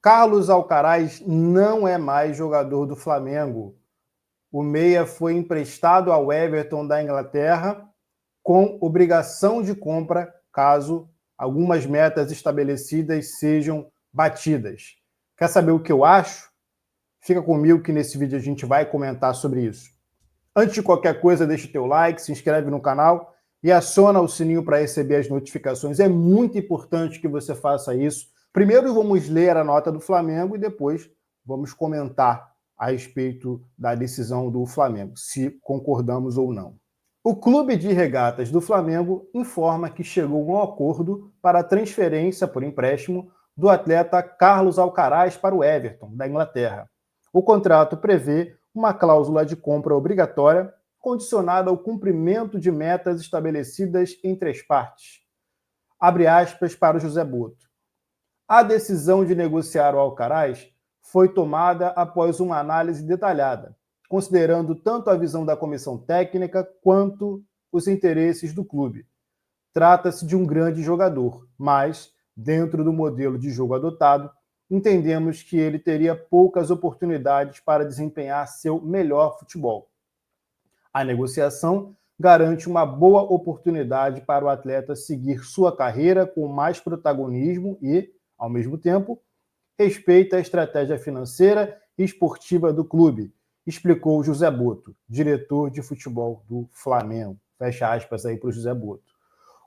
Carlos Alcaraz não é mais jogador do Flamengo. O meia foi emprestado ao Everton da Inglaterra com obrigação de compra caso algumas metas estabelecidas sejam batidas. Quer saber o que eu acho? Fica comigo que nesse vídeo a gente vai comentar sobre isso. Antes de qualquer coisa, deixa o teu like, se inscreve no canal e aciona o sininho para receber as notificações. É muito importante que você faça isso. Primeiro vamos ler a nota do Flamengo e depois vamos comentar a respeito da decisão do Flamengo, se concordamos ou não. O Clube de Regatas do Flamengo informa que chegou a um acordo para a transferência por empréstimo do atleta Carlos Alcaraz para o Everton, da Inglaterra. O contrato prevê uma cláusula de compra obrigatória condicionada ao cumprimento de metas estabelecidas entre as partes. Abre aspas para o José Boto. A decisão de negociar o Alcaraz foi tomada após uma análise detalhada, considerando tanto a visão da comissão técnica quanto os interesses do clube. Trata-se de um grande jogador, mas, dentro do modelo de jogo adotado, entendemos que ele teria poucas oportunidades para desempenhar seu melhor futebol. A negociação garante uma boa oportunidade para o atleta seguir sua carreira com mais protagonismo e, ao mesmo tempo, respeita a estratégia financeira e esportiva do clube, explicou José Boto, diretor de futebol do Flamengo. Fecha aspas aí para o José Boto.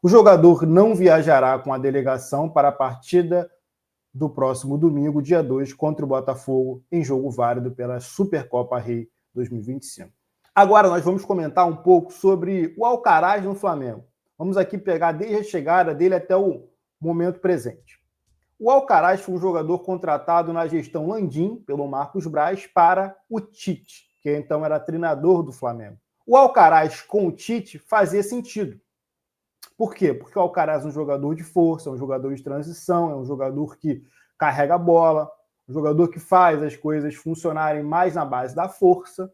O jogador não viajará com a delegação para a partida do próximo domingo, dia 2, contra o Botafogo, em jogo válido pela Supercopa Rei 2025. Agora nós vamos comentar um pouco sobre o Alcaraz no Flamengo. Vamos aqui pegar desde a chegada dele até o momento presente. O Alcaraz foi um jogador contratado na gestão Landim, pelo Marcos Braz, para o Tite, que então era treinador do Flamengo. O Alcaraz com o Tite fazia sentido. Por quê? Porque o Alcaraz é um jogador de força, é um jogador de transição, é um jogador que carrega a bola, um jogador que faz as coisas funcionarem mais na base da força.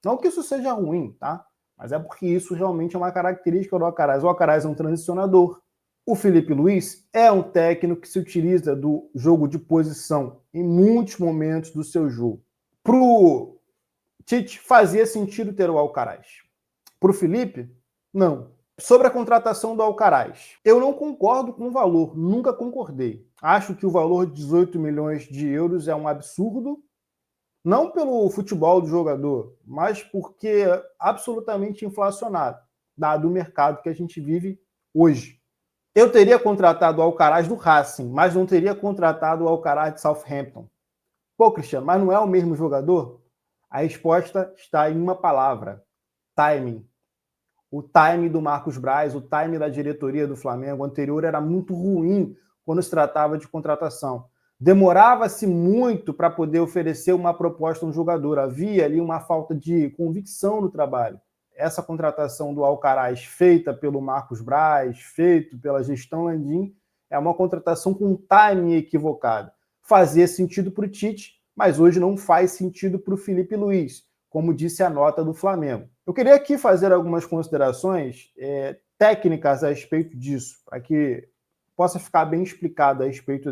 Não que isso seja ruim, tá? Mas é porque isso realmente é uma característica do Alcaraz. O Alcaraz é um transicionador. O Felipe Luiz é um técnico que se utiliza do jogo de posição em muitos momentos do seu jogo. Para o Tite, fazia sentido ter o Alcaraz. Para o Felipe, não. Sobre a contratação do Alcaraz, eu não concordo com o valor, nunca concordei. Acho que o valor de 18 milhões de euros é um absurdo, não pelo futebol do jogador, mas porque é absolutamente inflacionado, dado o mercado que a gente vive hoje. Eu teria contratado o Alcaraz do Racing, mas não teria contratado o Alcaraz de Southampton. Pô, Cristiano, mas não é o mesmo jogador? A resposta está em uma palavra: timing. O time do Marcos Braz, o time da diretoria do Flamengo anterior era muito ruim quando se tratava de contratação. Demorava-se muito para poder oferecer uma proposta a um jogador. Havia ali uma falta de convicção no trabalho. Essa contratação do Alcaraz, feita pelo Marcos Braz, feita pela gestão Landim, é uma contratação com um timing equivocado. Fazia sentido para o Tite, mas hoje não faz sentido para o Felipe Luiz, como disse a nota do Flamengo. Eu queria aqui fazer algumas considerações técnicas a respeito disso, para que possa ficar bem explicado a respeito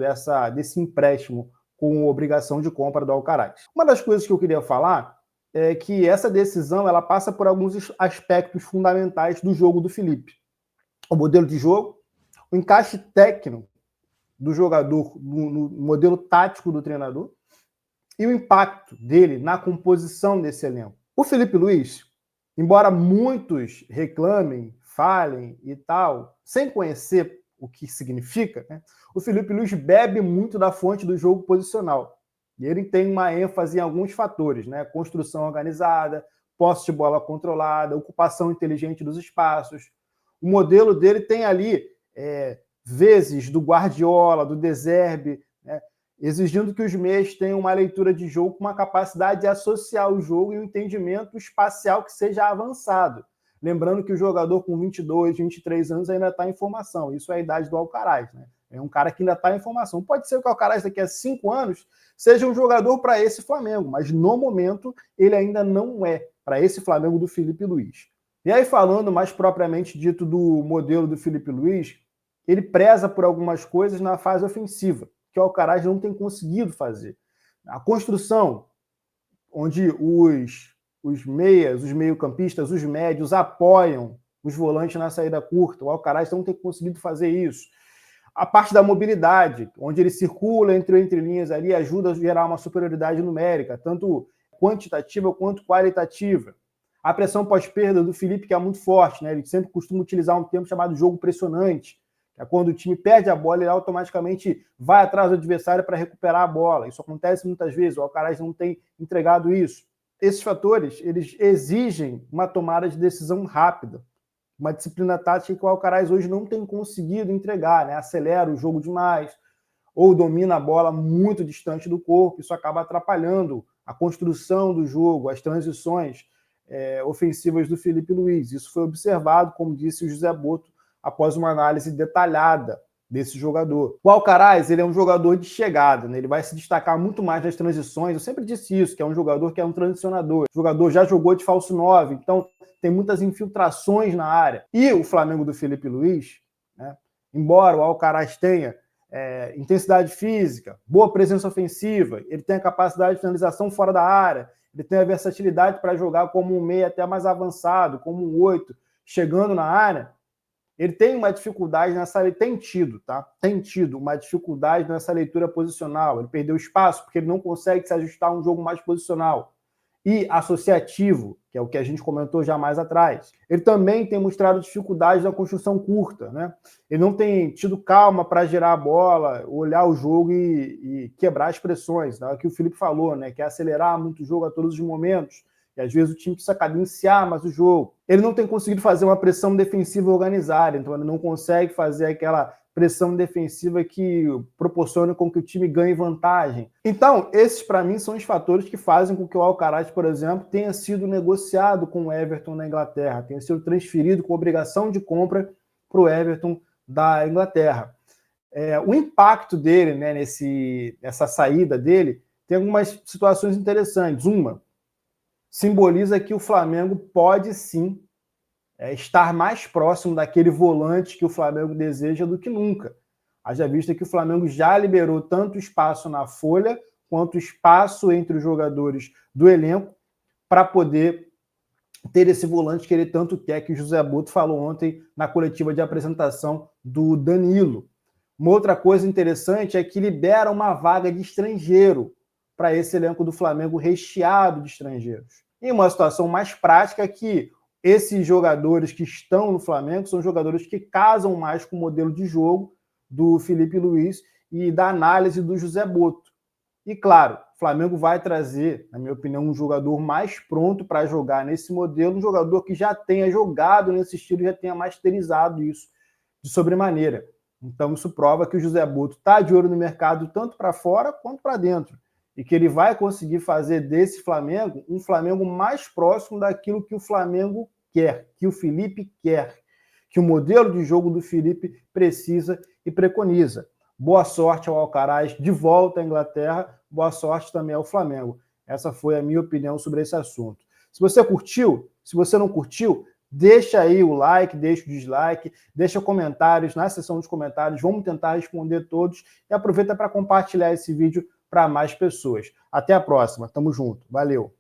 desse empréstimo com obrigação de compra do Alcaraz. Uma das coisas que eu queria falar é que essa decisão ela passa por alguns aspectos fundamentais do jogo do Felipe. O modelo de jogo, o encaixe técnico do jogador no modelo tático do treinador e o impacto dele na composição desse elenco. O Felipe Luiz, embora muitos reclamem, falem e tal, sem conhecer o que significa, né? O Felipe Luiz bebe muito da fonte do jogo posicional. E ele tem uma ênfase em alguns fatores, né? Construção organizada, posse de bola controlada, ocupação inteligente dos espaços. O modelo dele tem ali vezes do Guardiola, do De Zerbi, né? Exigindo que os meias tenham uma leitura de jogo com uma capacidade de associar o jogo e um entendimento espacial que seja avançado. Lembrando que o jogador com 22, 23 anos ainda está em formação. Isso é a idade do Alcaraz, né? É um cara que ainda está em formação. Pode ser que o Alcaraz daqui a 5 anos seja um jogador para esse Flamengo, mas no momento ele ainda não é para esse Flamengo do Felipe Luiz. E aí, falando mais propriamente dito do modelo do Felipe Luiz, ele preza por algumas coisas na fase ofensiva, que o Alcaraz não tem conseguido fazer. A construção, onde os meias, os meio-campistas, os médios apoiam os volantes na saída curta, o Alcaraz não tem conseguido fazer isso. A parte da mobilidade, onde ele circula entre linhas ali, ajuda a gerar uma superioridade numérica, tanto quantitativa quanto qualitativa. A pressão pós-perda do Felipe, que é muito forte, né? Ele sempre costuma utilizar um termo chamado jogo pressionante, que é quando o time perde a bola, ele automaticamente vai atrás do adversário para recuperar a bola. Isso acontece muitas vezes, o Alcaraz não tem entregado isso. Esses fatores, eles exigem uma tomada de decisão rápida, uma disciplina tática que o Alcaraz hoje não tem conseguido entregar, né? Acelera o jogo demais, ou domina a bola muito distante do corpo, isso acaba atrapalhando a construção do jogo, as transições ofensivas do Felipe Luiz. Isso foi observado, como disse o José Boto, após uma análise detalhada desse jogador. O Alcaraz, ele é um jogador de chegada, né? Ele vai se destacar muito mais nas transições. Eu sempre disse isso, que é um jogador que é um transicionador. O jogador já jogou de falso 9, então tem muitas infiltrações na área. E o Flamengo do Felipe Luiz, né, embora o Alcaraz tenha intensidade física, boa presença ofensiva, ele tem a capacidade de finalização fora da área, ele tem a versatilidade para jogar como um meia até mais avançado, como um 8, chegando na área. Ele tem uma dificuldade nessa... Tem tido uma dificuldade nessa leitura posicional. Ele perdeu espaço porque ele não consegue se ajustar a um jogo mais posicional. E associativo, que é o que a gente comentou já mais atrás. Ele também tem mostrado dificuldade na construção curta, né? Ele não tem tido calma para gerar a bola, olhar o jogo e quebrar as pressões. Né? É o que o Felipe falou, né? Que é acelerar muito o jogo a todos os momentos. E às vezes o time precisa cadenciar mais o jogo. Ele não tem conseguido fazer uma pressão defensiva organizada, então ele não consegue fazer aquela pressão defensiva que proporciona com que o time ganhe vantagem. Então, esses para mim são os fatores que fazem com que o Alcaraz, por exemplo, tenha sido negociado com o Everton na Inglaterra, tenha sido transferido com obrigação de compra para o Everton da Inglaterra. O impacto dele, né, nessa saída dele, tem algumas situações interessantes. Uma, simboliza que o Flamengo pode sim estar mais próximo daquele volante que o Flamengo deseja do que nunca. Haja vista que o Flamengo já liberou tanto espaço na folha quanto espaço entre os jogadores do elenco para poder ter esse volante que ele tanto quer, que o José Boto falou ontem na coletiva de apresentação do Danilo. Uma outra coisa interessante é que libera uma vaga de estrangeiro para esse elenco do Flamengo recheado de estrangeiros. E uma situação mais prática é que esses jogadores que estão no Flamengo são jogadores que casam mais com o modelo de jogo do Felipe Luiz e da análise do José Boto. E claro, o Flamengo vai trazer, na minha opinião, um jogador mais pronto para jogar nesse modelo, um jogador que já tenha jogado nesse estilo, já tenha masterizado isso de sobremaneira. Então isso prova que o José Boto está de olho no mercado tanto para fora quanto para dentro. E que ele vai conseguir fazer desse Flamengo um Flamengo mais próximo daquilo que o Flamengo quer, que o Felipe quer, que o modelo de jogo do Felipe precisa e preconiza. Boa sorte ao Alcaraz de volta à Inglaterra, boa sorte também ao Flamengo. Essa foi a minha opinião sobre esse assunto. Se você curtiu, se você não curtiu, deixa aí o like, deixa o dislike, deixa comentários na seção dos comentários, vamos tentar responder todos e aproveita para compartilhar esse vídeo para mais pessoas. Até a próxima, tamo junto, valeu!